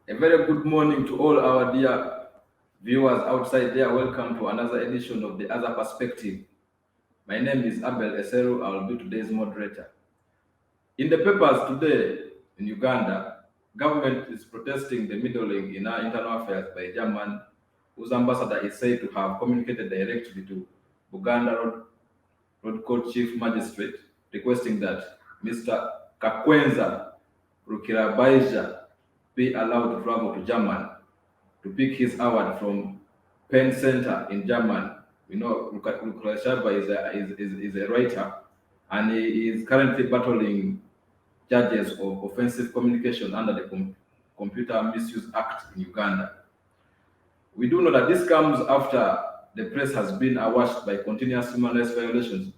A very good morning to all our dear viewers outside there. Welcome to another edition of The Other Perspective. My name is Abel Eseru. I will be today's moderator. In the papers today in Uganda, government is protesting the meddling in our internal affairs by German, whose ambassador is said to have communicated directly to Buganda Road Court Chief Magistrate, requesting that Mr. Kakwenza Rukirabaija be allowed to travel to Germany to pick his award from Penn Center in Germany. You know, Lukrashaba is a writer, and he is currently battling charges of offensive communication under the Computer Misuse Act in Uganda. We do know that this comes after the press has been awash by continuous human rights violations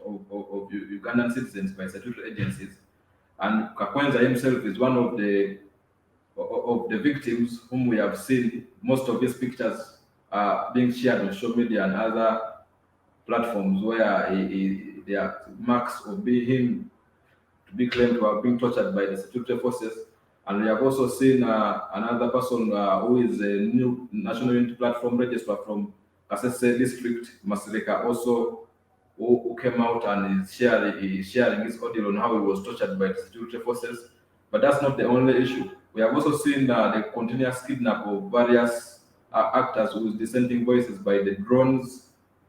of Ugandan citizens by statutory agencies, and Kakwenza himself is one of the victims whom we have seen. Most of his pictures are being shared on social media and other platforms where there are marks of being him to be claimed to have been tortured by the security forces. And we have also seen another person who is a new National Unity Platform registrar from Kasese district, Masireka, also who came out and is sharing his audio on how he was tortured by the security forces. But that's not the only issue. We have also seen the continuous kidnap of various actors with dissenting voices by the drones,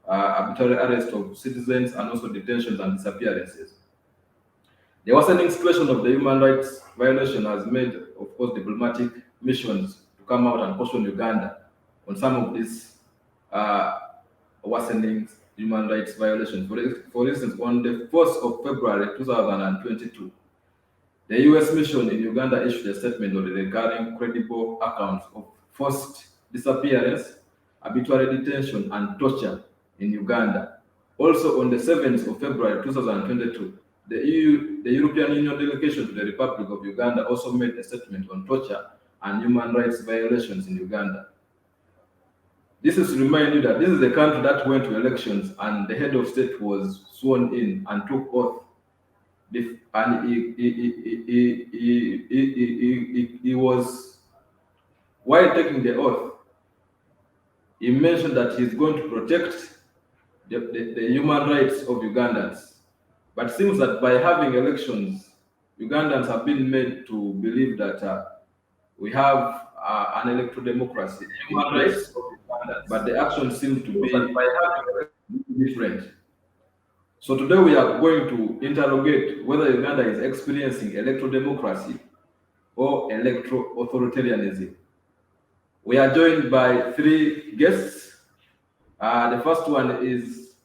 arbitrary arrest of citizens, and also detentions and disappearances. The worsening situation of the human rights violation has made, of course, diplomatic missions to come out and caution Uganda on some of these uh, worsening human rights violations. For instance, on the 1st of February 2022, the US mission in Uganda issued a statement on the regarding credible accounts of forced disappearance, arbitrary detention, and torture in Uganda. Also, on the 7th of February 2022, the European Union delegation to the Republic of Uganda also made a statement on torture and human rights violations in Uganda. This is to remind you that this is a country that went to elections and the head of state was sworn in and took oath. And he was, while taking the oath, he mentioned that he's going to protect the human rights of Ugandans. But it seems that by having elections, Ugandans have been made to believe that we have an electoral democracy in place, but the action seems to be different. So today we are going to interrogate whether Uganda is experiencing electoral democracy or electoral authoritarianism. We are joined by three guests. The first one is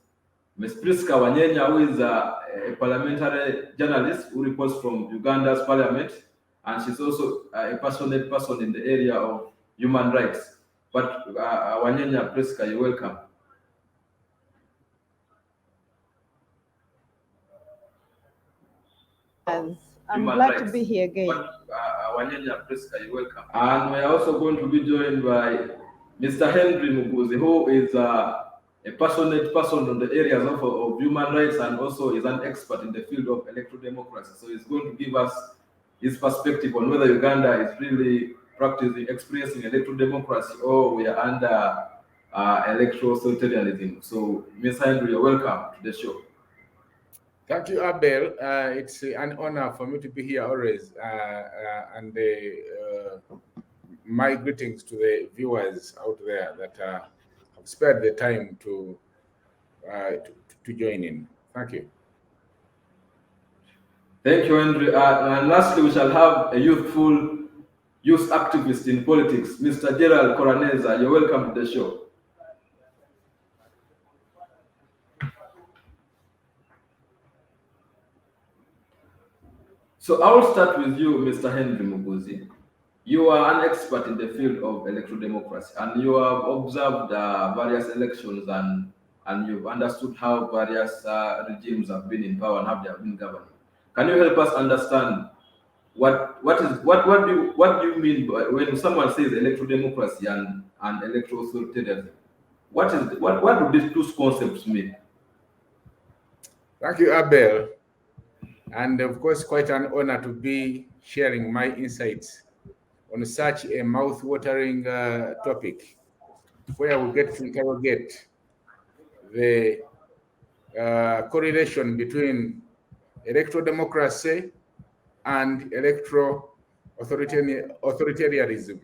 Ms. Priska Wanyenya, who is a parliamentary journalist who reports from Uganda's parliament, and she's also a passionate person in the area of human rights. But Wanyenya, Priska, you're welcome. I'm glad to be here again. Wanyenya, Priska, you're welcome. And we're also going to be joined by Mr. Henry Muguzi, who is a passionate person on the areas of human rights and also is an expert in the field of electoral democracy. So he's going to give us his perspective on whether Uganda is really experiencing electoral democracy or we are under electoral authoritarianism. So, Mr. Henry, you're welcome to the show. Thank you, Abel. It's an honor for me to be here always. And my greetings to the viewers out there that have spared the time to join in. Thank you. Thank you, Henry. And lastly, we shall have a youth activist in politics, Mr. Gerald Coraneza. You're welcome to the show. So I will start with you, Mr. Henry Muguzi. You are an expert in the field of electoral democracy, and you have observed various elections and you've understood how various regimes have been in power and how they have been governing. Can you help us understand what do you mean by when someone says electoral democracy and electoral authoritarianism? What do these two concepts mean? Thank you, Abel. And of course, quite an honor to be sharing my insights on such a mouth-watering topic, where we get to interrogate the correlation between electoral democracy and electoral authoritarianism.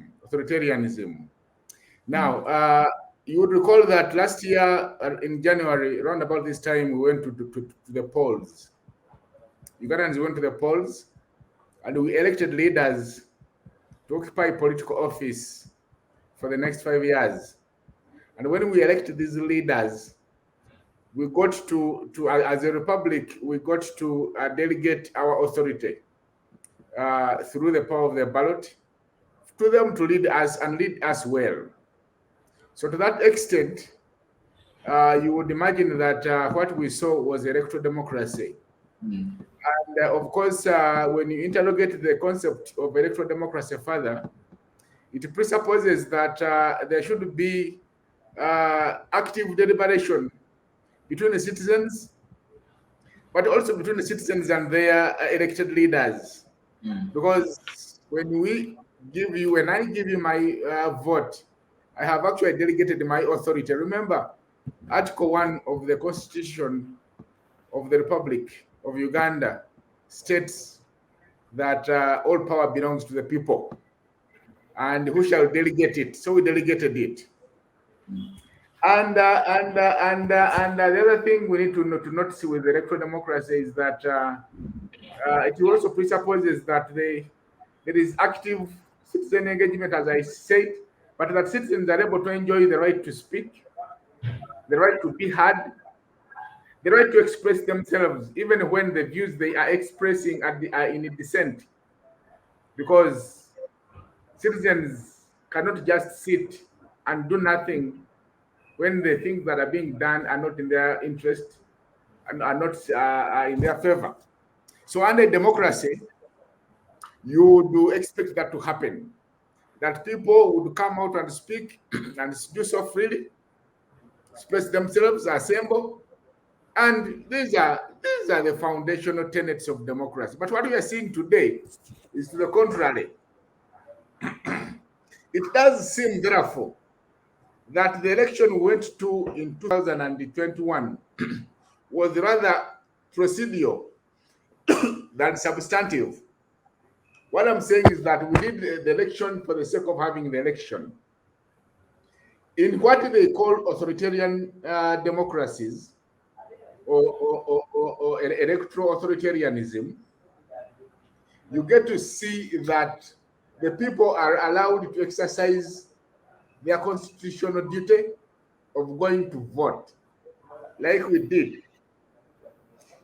Now, you would recall that last year in January, around about this time, we went to the polls. Ugandans went to the polls, and we elected leaders to occupy political office for the next 5 years. And when we elected these leaders, we got to as a republic, we got to delegate our authority through the power of the ballot to them to lead us and lead us well. So to that extent, you would imagine that what we saw was electoral democracy. And of course, when you interrogate the concept of electoral democracy further, it presupposes that there should be active deliberation between the citizens, but also between the citizens and their elected leaders. Because when I give you my vote, I have actually delegated my authority. Remember, Article 1 of the Constitution of the Republic of Uganda states that all power belongs to the people, and who shall delegate it? So we delegated it. And the other thing we need to notice with electoral democracy is that it also presupposes that there is active citizen engagement, as I said, but that citizens are able to enjoy the right to speak, the right to be heard, the right to express themselves, even when the views they are expressing are in dissent. Because citizens cannot just sit and do nothing when the things that are being done are not in their interest and are not in their favor. So under democracy, you do expect that to happen, that people would come out and speak and do so freely, express themselves, assemble, and these are the foundational tenets of democracy. But what we are seeing today is to the contrary. It does seem, therefore, that the election we went to in 2021 was rather procedural than substantive. What I'm saying is that we did the election for the sake of having the election. In what they call authoritarian democracies or electoral authoritarianism, you get to see that the people are allowed to exercise their constitutional duty of going to vote, like we did.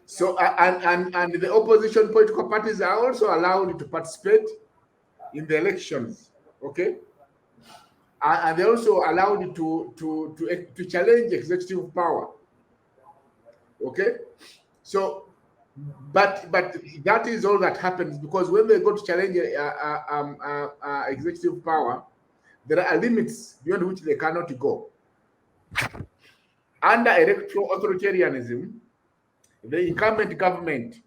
So, and the opposition political parties are also allowed to participate in the elections, okay? And they're also allowed to challenge executive power, okay? So, but that is all that happens, because when they go to challenge executive power, there are limits beyond which they cannot go. Under electoral authoritarianism, the incumbent government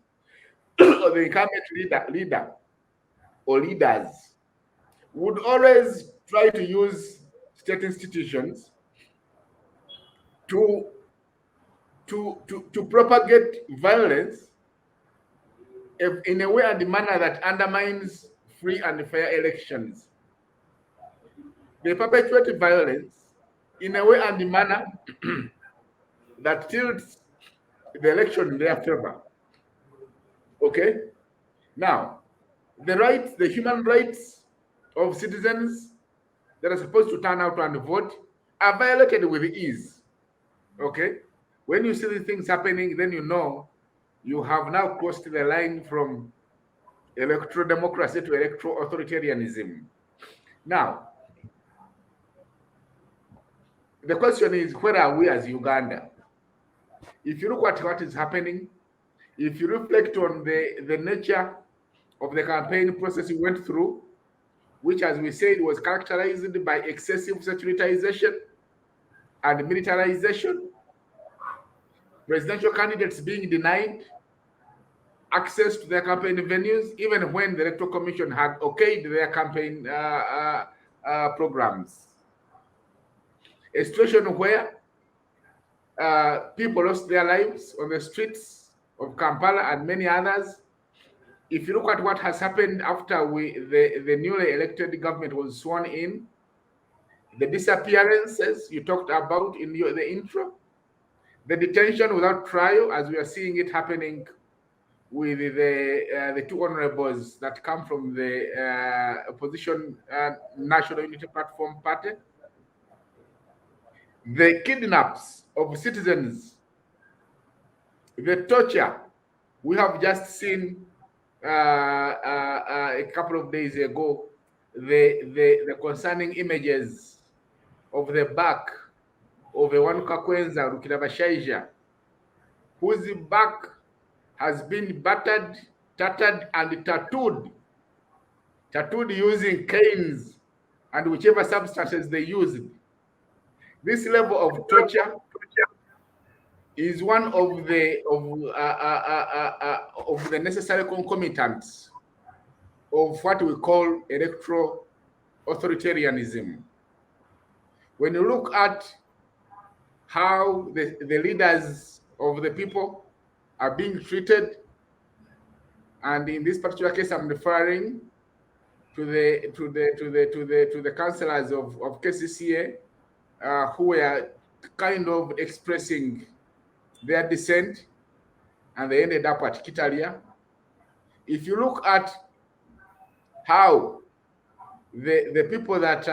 or the incumbent leader or leaders would always try to use state institutions to propagate violence in a way and a manner that undermines free and fair elections. They perpetuate violence in a way and a manner that tilts the election in their favor. Okay? Now, the human rights of citizens that are supposed to turn out and vote are violated with ease. Okay? When you see these things happening, then you know you have now crossed the line from electoral democracy to electoral authoritarianism. Now, the question is, where are we as Uganda? If you look at what is happening, if you reflect on the nature of the campaign process we went through, which, as we said, was characterized by excessive securitization and militarization, presidential candidates being denied, access to their campaign venues, even when the Electoral Commission had okayed their campaign programs. A situation where people lost their lives on the streets of Kampala and many others. If you look at what has happened after the newly elected government was sworn in, the disappearances you talked about in the intro, the detention without trial, as we are seeing it happening with the two honorables that come from the opposition National Unity Platform Party, the kidnaps of citizens, the torture we have just seen a couple of days ago, the concerning images of the back of a one Kakwenza Rukirabashaija, whose back has been battered, tattered, and tattooed using canes and whichever substances they used. This level of torture is one of the necessary concomitants of what we call electoral authoritarianism. When you look at how the leaders of the people are being treated, and in this particular case, I'm referring to the councillors of KCCA who were kind of expressing their dissent, and they ended up at Kitalia. If you look at how the people that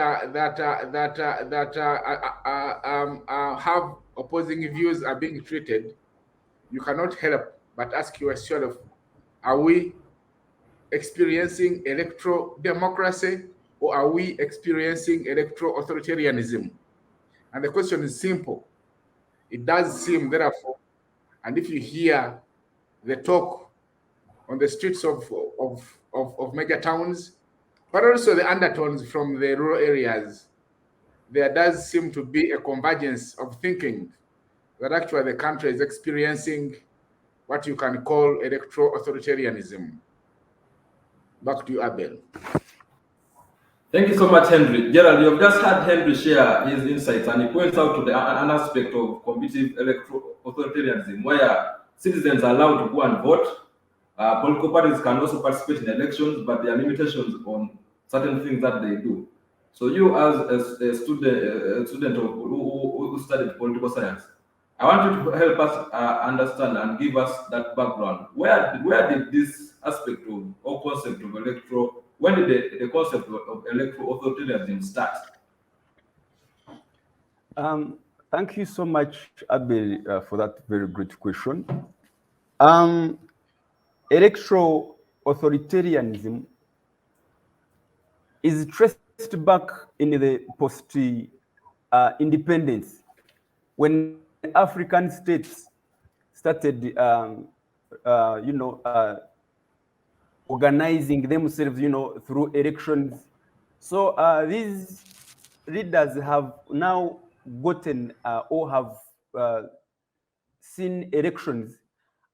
have opposing views are being treated, you cannot help but ask yourself, are we experiencing electoral democracy, or are we experiencing electoral authoritarianism? And the question is simple. It does seem, therefore, and if you hear the talk on the streets of major towns, but also the undertones from the rural areas, there does seem to be a convergence of thinking that actually the country is experiencing what you can call electoral authoritarianism. Back to you, Abel. Thank you so much, Henry. Gerald, you have just had Henry share his insights, and he points out to an aspect of competitive electoral authoritarianism where citizens are allowed to go and vote. Political parties can also participate in elections, but there are limitations on certain things that they do. So you, as a student who studied political science, I want you to help us understand and give us that background. Where did this aspect of or concept of electoral, when did the concept of electoral authoritarianism start? Thank you so much, Abel, for that very great question. Electoral authoritarianism is traced back in the post-independence, when African states started, organizing themselves, through elections. So these leaders have now gotten or have seen elections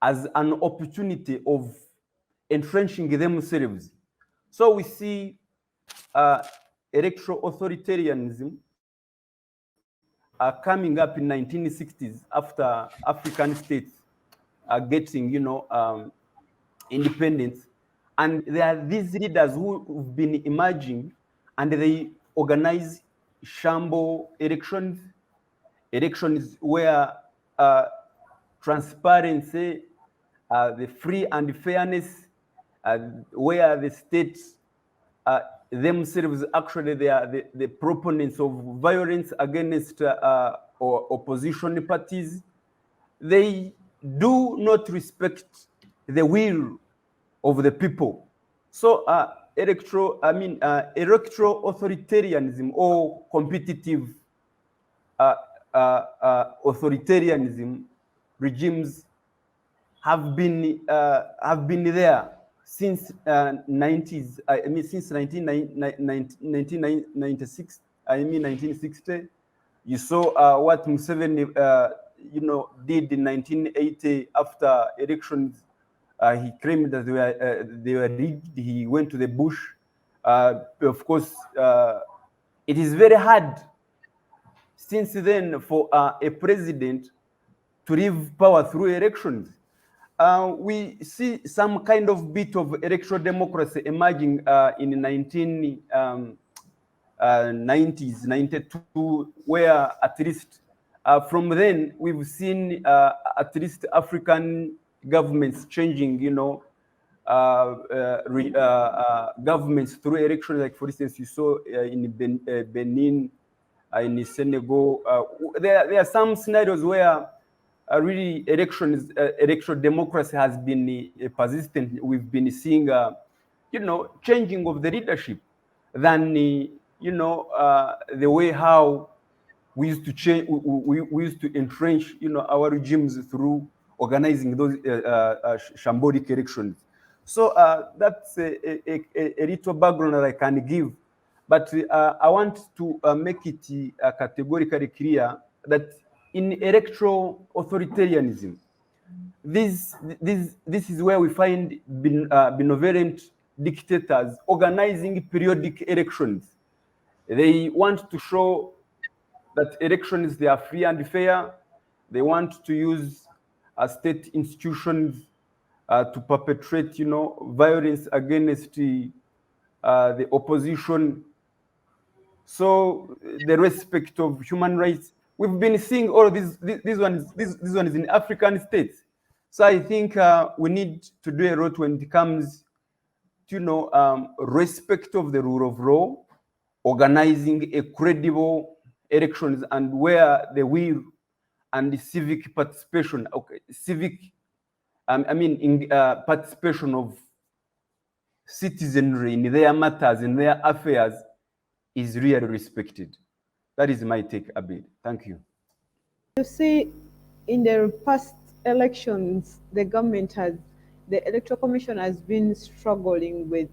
as an opportunity of entrenching themselves. So we see electoral authoritarianism coming up in 1960s after African states are getting, independence. And there are these leaders who have been emerging, and they organize shamble elections where transparency, the free and fairness, where the states themselves actually they are the proponents of violence against or opposition parties. They do not respect the will of the people. So electoral authoritarianism or competitive authoritarianism regimes have been there since 1996. 1960. You saw what Museveni, did in 1980 after elections He claimed that they were rigged. He went to the bush. Of course, it is very hard since then for a president to leave power through elections. We see some kind of bit of electoral democracy emerging in 1990s, 92, where at least from then we've seen at least African governments changing, governments through elections. Like, for instance, you saw in Benin, in Senegal. There are some scenarios where really electoral democracy has been persistent. We've been seeing, changing of the leadership than, the way how we used to change, we used to entrench, our regimes through organizing those shambolic elections. So that's a little background that I can give. But I want to make it categorically clear that in electoral authoritarianism, this is where we find benevolent dictators organizing periodic elections. They want to show that elections, they are free and fair. They want to use state institutions to perpetrate, violence against the opposition. So the respect of human rights. We've been seeing all of these ones in African states. So I think we need to do a lot when it comes to respect of the rule of law, organizing a credible elections, and where the will and the civic participation, participation of citizenry in their matters, in their affairs, is really respected. That is my take, Abid. Thank you. You see, in the past elections, the Electoral Commission has been struggling with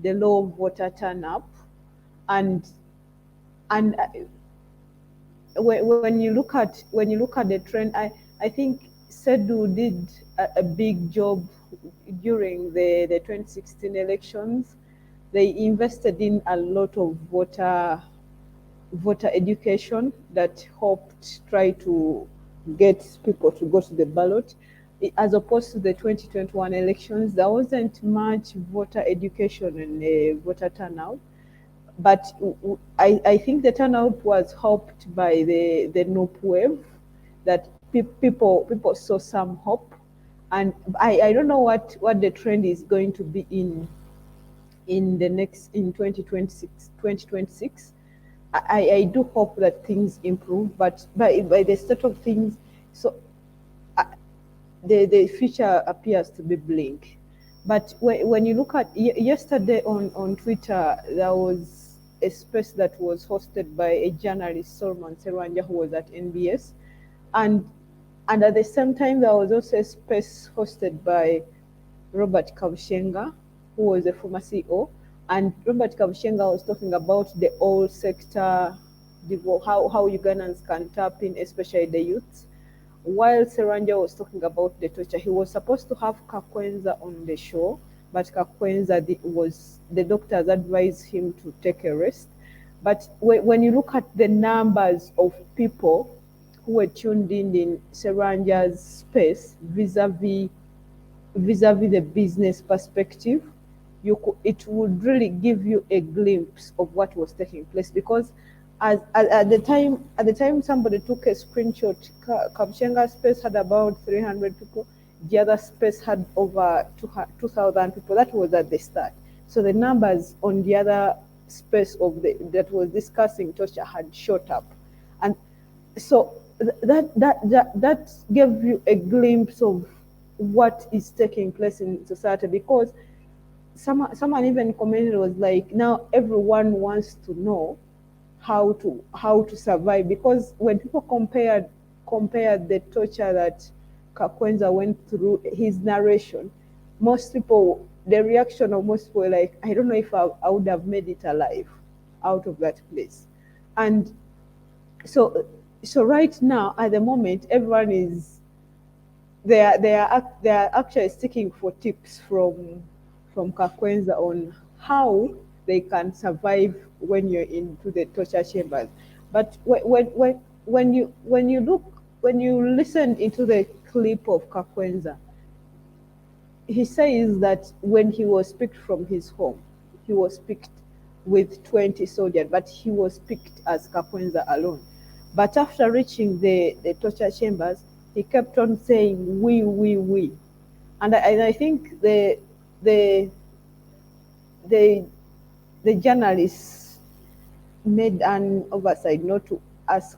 the low voter turnout, and when you look at the trend, I think SEDU did a big job during the 2016 elections. They invested in a lot of voter education that helped try to get people to go to the ballot. As opposed to the 2021 elections, there wasn't much voter education and voter turnout. But I think the turnout was helped by the NOP wave, that people saw some hope. And I don't know what the trend is going to be in 2026. I do hope that things improve, but by the state of things, so the future appears to be bleak. But when you look at yesterday on Twitter, there was a space that was hosted by a journalist, Solomon Serwanja, who was at NBS, and at the same time there was also a space hosted by Robert Kabushenga, who was a former CEO. And Robert Kabushenga was talking about the oil sector, how Ugandans can tap in, especially the youths. While Serwanja was talking about the torture, he was supposed to have Kakwenza on the show, but Kakwenza the doctors advised him to take a rest. But when you look at the numbers of people who were tuned in Serwanja's space vis-a-vis the business perspective, it would really give you a glimpse of what was taking place, because at the time somebody took a screenshot, Kabushenga's space had about 300 people, the other space had over 2,000 people. That was at the start. So the numbers on the other space that was discussing torture had shot up, and so that gave you a glimpse of what is taking place in society, because someone even commented, was like, now everyone wants to know how to survive, because when people compared the torture that Kakwenza went through, his narration, most people, the reaction of most people were like, I don't know if I would have made it alive out of that place. And so right now, at the moment, everyone is they are actually seeking for tips from Kakwenza on how they can survive when you're into the torture chambers. But when you listen into the clip of Kakwenza, he says that when he was picked from his home, he was picked with 20 soldiers, but he was picked as Kakwenza alone. But after reaching the torture chambers, he kept on saying, we. And I think the, the, the journalists made an oversight not to ask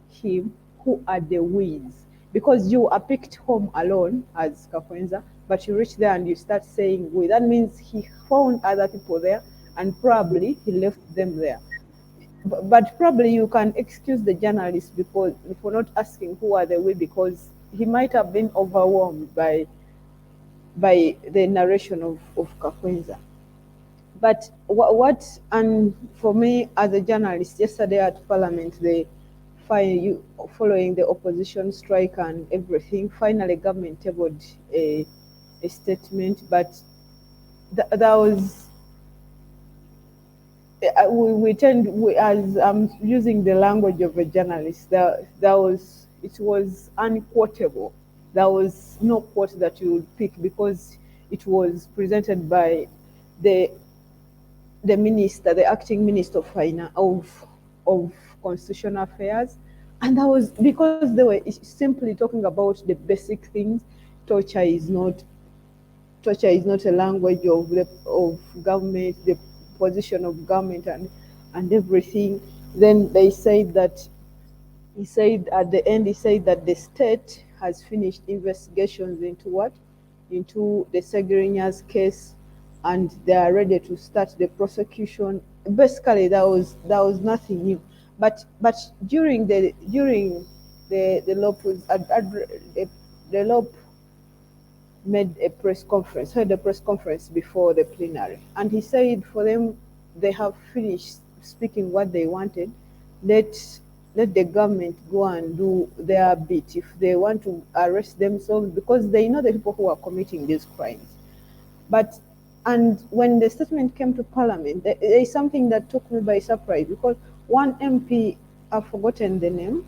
him who are the we's, because you are picked home alone as Kakwenza, but you reach there and you start saying we. That means he found other people there and probably he left them there. But probably you can excuse the journalist because for not asking who are the we, because he might have been overwhelmed by the narration of Kakwenza. But and for me as a journalist, yesterday at Parliament, following the opposition strike and everything, finally government tabled a statement, but that was, as I'm using the language of a journalist, it was unquotable. There was no quote that you would pick because it was presented by the minister, the acting minister of finance of constitutional affairs, and that was because they were simply talking about the basic things. Torture is not a language of government, the position of government and everything. Then they said that he said at the end, he said that the state has finished investigations into what? Into the Segerinya's case, and they are ready to start the prosecution. Basically, that was nothing new. But during the LOP the LOP made a press conference, held a press conference before the plenary, and he said for them they have finished speaking what they wanted. Let the government go and do their bit if they want to arrest themselves, because they know the people who are committing these crimes. But and when the statement came to Parliament, there is something that took me by surprise, because one MP, I've forgotten the name,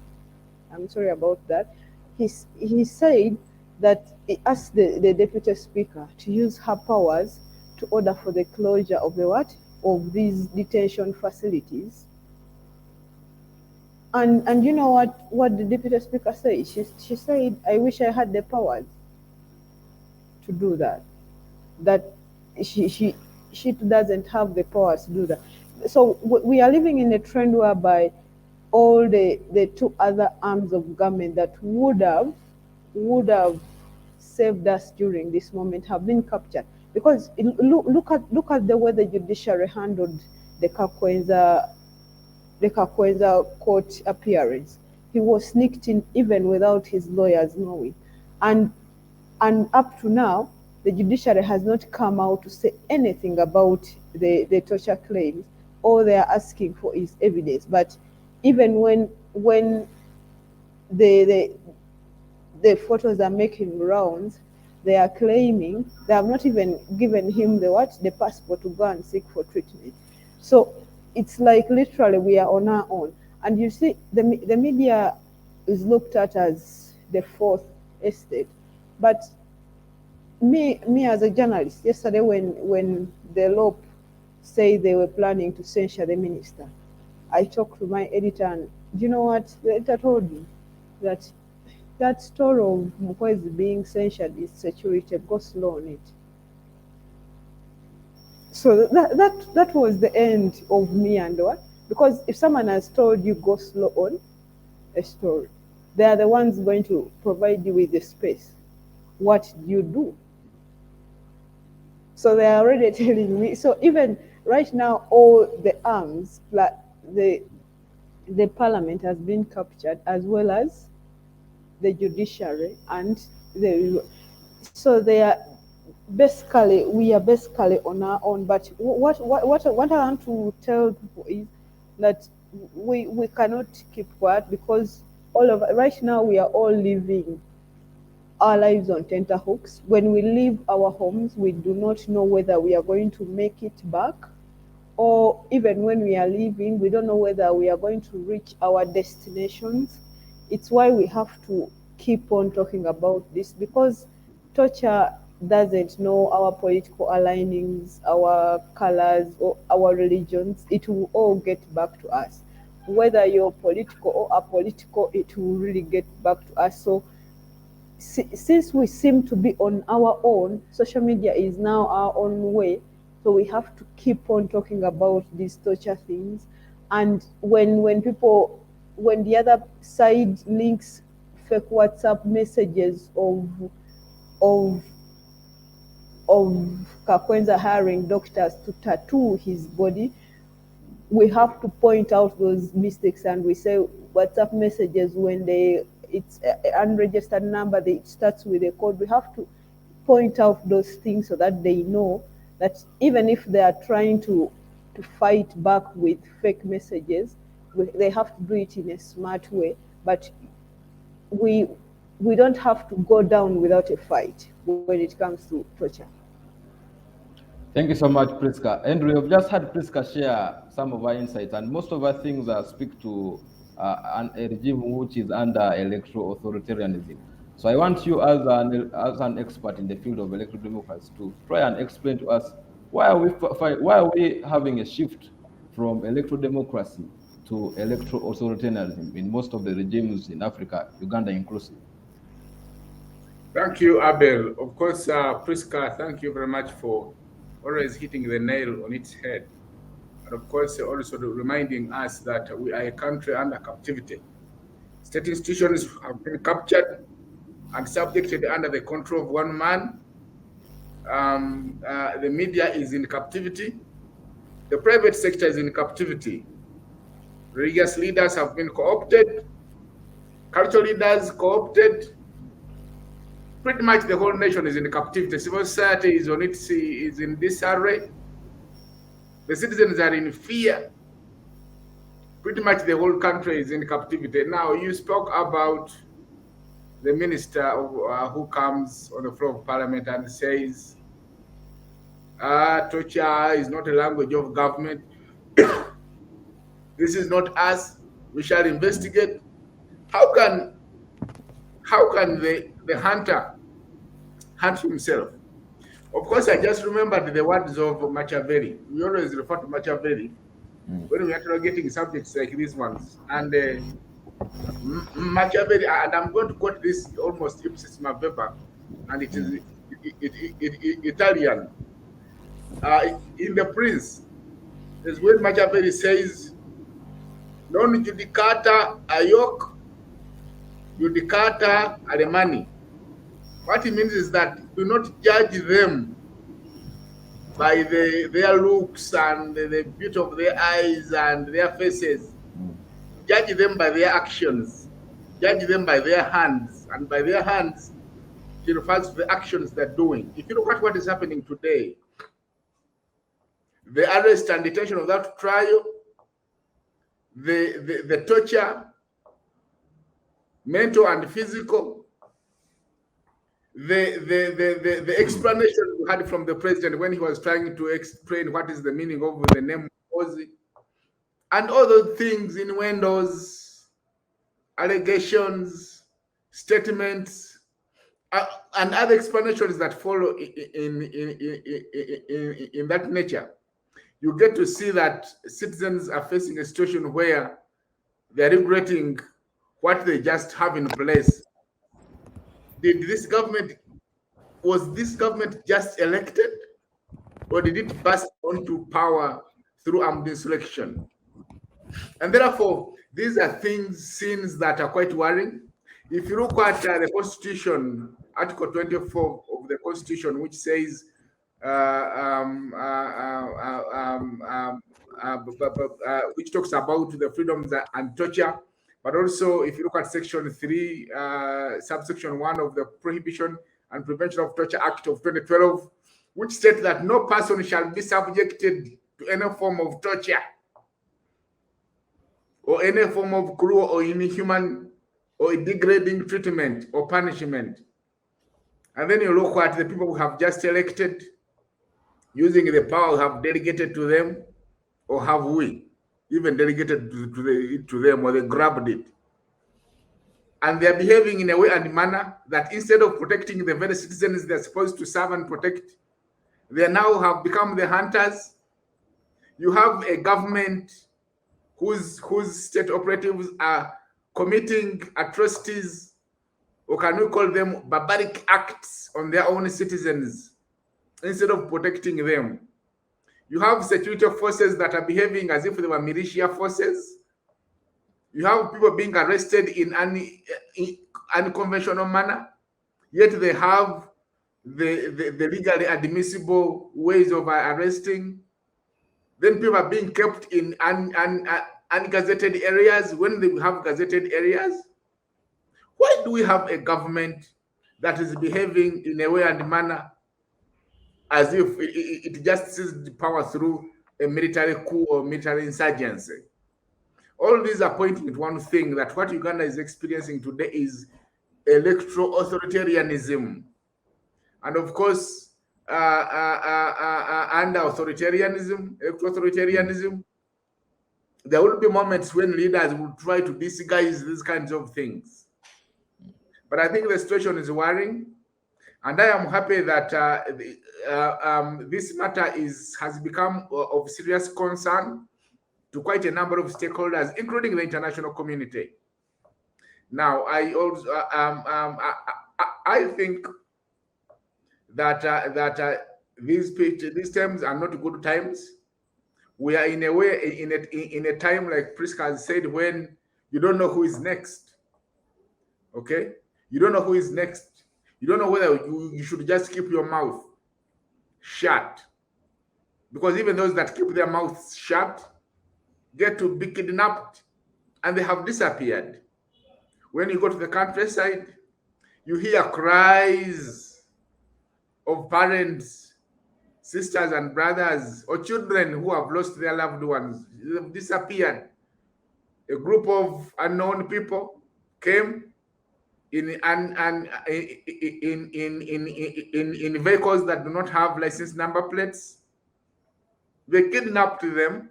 I'm sorry about that, he said that he asked the deputy speaker to use her powers to order for the closure of of these detention facilities. And you know what the deputy speaker said? She said, I wish I had the powers to do that. That she doesn't have the powers to do that. So we are living in a trend whereby all the two other arms of government that would have saved us during this moment have been captured. Because look at the way the judiciary handled the Kakwenza court appearance. He was sneaked in even without his lawyers knowing. And up to now, the judiciary has not come out to say anything about the torture claims. All they are asking for is evidence. But even when the photos are making rounds, they are claiming they have not even given him the passport to go and seek for treatment. So it's like literally we are on our own. And you see, the media is looked at as the fourth estate. But me as a journalist, yesterday when the LOP say they were planning to censure the minister, I talked to my editor, and do you know what the editor told me? That story of Mukwezi being censured is saturated. Go slow on it. So that was the end of me and what? Because if someone has told you go slow on a story, they are the ones going to provide you with the space. What do you do? So they are already telling me. So even right now, all the arms, like the parliament has been captured, as well as the judiciary and so we are basically on our own. But what I want to tell people is that we cannot keep quiet, because all of right now we are all living our lives on tenterhooks. When we leave our homes, we do not know whether we are going to make it back, or even when we are leaving, we don't know whether we are going to reach our destinations. It's why we have to keep on talking about this, because torture doesn't know our political alignings, our colors, or our religions. It will all get back to us. Whether you're political or apolitical, it will really get back to us. So since we seem to be on our own, social media is now our own way. So we have to keep on talking about these torture things. And when people, when the other side links fake WhatsApp messages of of Kakwenza hiring doctors to tattoo his body, we have to point out those mistakes, and we say WhatsApp messages, when it's an unregistered number, it starts with a code. We have to point out those things so that they know that even if they are trying to fight back with fake messages, they have to do it in a smart way. But we don't have to go down without a fight when it comes to torture. Thank you so much, Priska. And we have just had Priska share some of our insights, and most of our things speak to a regime which is under electoral authoritarianism. So I want you, as an expert in the field of electoral democracy, to try and explain to us why are we having a shift from electoral democracy to electoral authoritarianism in most of the regimes in Africa, Uganda inclusive. Thank you, Abel. Of course, Priska, thank you very much for always hitting the nail on its head. And of course, also reminding us that we are a country under captivity. State institutions have been captured and subjected under the control of one man. The media is in captivity. The private sector is in captivity. Religious leaders have been co-opted. Cultural leaders co-opted. Pretty much the whole nation is in captivity. Civil society is in disarray. The citizens are in fear. Pretty much the whole country is in captivity. Now, you spoke about the minister who comes on the floor of parliament and says, torture is not a language of government. This is not us. We shall investigate. How can the hunter hunt himself? Of course, I just remembered the words of Machiavelli. We always refer to Machiavelli when we are interrogating subjects like these ones. And Machiavelli, and I'm going to quote this almost ipsis verbis, and it is Italian. In The Prince, there's when Machiavelli says, non judicata aioc, judicata alemani. What it means is that do not judge them by their looks and the beauty of their eyes and their faces. Judge them by their actions. Judge them by their hands. And by their hands, he refers to the actions they're doing. If you look at what is happening today, the arrest and detention without trial, the torture, mental and physical, the explanation we had from the president when he was trying to explain what is the meaning of the name Ozi, and other things, innuendos, allegations, statements, and other explanations that follow in that nature. You get to see that citizens are facing a situation where they're regretting what they just have in place. Was this government just elected, or did it burst onto power through armed insurrection? And therefore, these are scenes that are quite worrying. If you look at the Constitution, Article 24 of the Constitution, which says, which talks about the freedoms and torture, but also if you look at Section 3, subsection 1 of the Prohibition and Prevention of Torture Act of 2012, which states that no person shall be subjected to any form of torture or any form of cruel or inhuman or degrading treatment or punishment And then you look at the people who have just elected, using the power we have delegated to them, or have we even delegated to them, or they grabbed it? And they're behaving in a way and manner that instead of protecting the very citizens they're supposed to serve and protect, they now have become the hunters. You have a government whose state operatives are committing atrocities, or can we call them barbaric acts, on their own citizens instead of protecting them. You have security forces that are behaving as if they were militia forces. You have people being arrested in unconventional manner, yet they have the legally admissible ways of arresting. Then people are being kept in ungazetted areas when they have gazetted areas. Why do we have a government that is behaving in a way and manner as if it just seized the power through a military coup or military insurgency? All these are pointing at one thing, that what Uganda is experiencing today is electoral authoritarianism. And of course, under authoritarianism, electoral authoritarianism, there will be moments when leaders will try to disguise these kinds of things. But I think the situation is worrying, and I am happy that this matter has become of serious concern to quite a number of stakeholders, including the international community. Now, I also I think that these times are not good times. We are in a way in a time, like Priska has said, when you don't know who is next. Okay, you don't know who is next. You don't know whether you should just keep your mouth shut, because even those that keep their mouths shut get to be kidnapped, and they have disappeared. When you go to the countryside, you hear cries of parents, sisters and brothers, or children who have lost their loved ones. They have disappeared. A group of unknown people came in vehicles that do not have license number plates. They kidnapped them,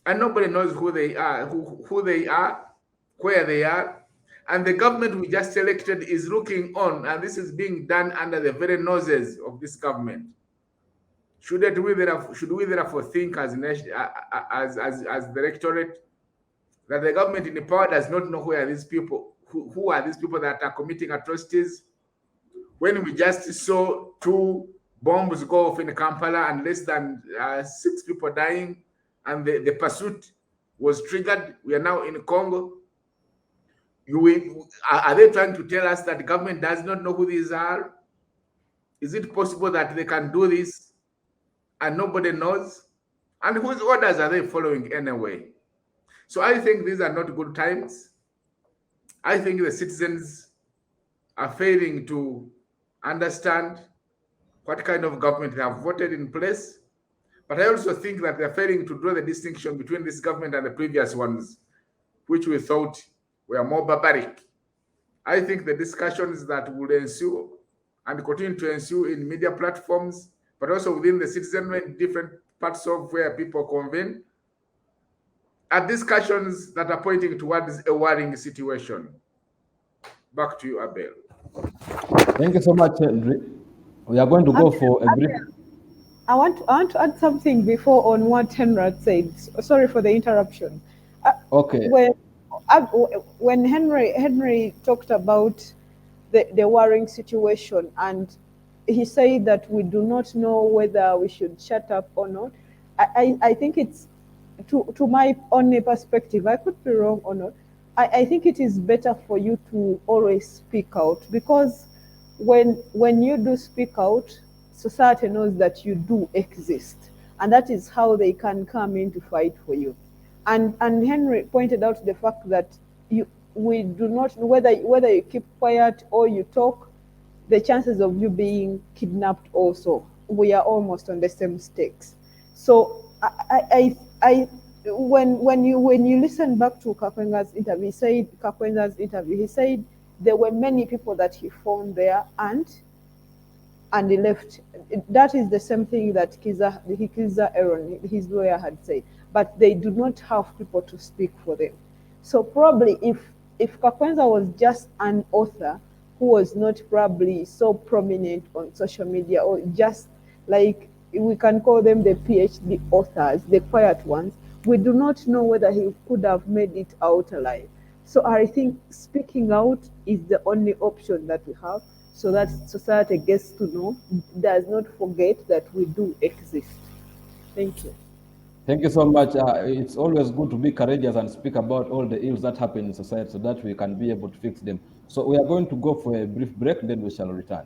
and nobody knows who they are, who they are, where they are. And the government we just elected is looking on, and this is being done under the very noses of this government. Should we therefore think as the electorate that the government in the power does not know who are these people, who are these people that are committing atrocities? When we just saw 2 bombs go off in Kampala and less than 6 people dying, and the pursuit was triggered, we are now in Congo. Are they trying to tell us that the government does not know who these are? Is it possible that they can do this and nobody knows? And whose orders are they following anyway? So I think these are not good times. I think the citizens are failing to understand what kind of government they have voted in place. But I also think that they're failing to draw the distinction between this government and the previous ones, which we thought were more barbaric. I think the discussions that will ensue and continue to ensue in media platforms, but also within the citizenry in different parts of where people convene, are discussions that are pointing towards a worrying situation. Back to you, Abel. Thank you so much, Henry. We are going to go for a brief. I want to add something before on what Henry said. Sorry for the interruption. Okay. When Henry talked about the worrying situation, and he said that we do not know whether we should shut up or not, I think it's, to my only perspective, I could be wrong or not, I think it is better for you to always speak out, because when you do speak out, society knows that you do exist, and that is how they can come in to fight for you. And Henry pointed out the fact that we do not know whether you keep quiet or you talk, the chances of you being kidnapped also, we are almost on the same stakes. So when you listen back to Kakwenga's interview, he said there were many people that he found there, and and he left. That is the same thing that Kiza Aaron, his lawyer, had said. But they do not have people to speak for them. So probably if Kakwenza was just an author who was not probably so prominent on social media, or just like we can call them the PhD authors, the quiet ones, we do not know whether he could have made it out alive. So I think speaking out is the only option that we have, so that society gets to know, does not forget that we do exist. Thank you. Thank you so much. It's always good to be courageous and speak about all the ills that happen in society so that we can be able to fix them. So we are going to go for a brief break, then we shall return.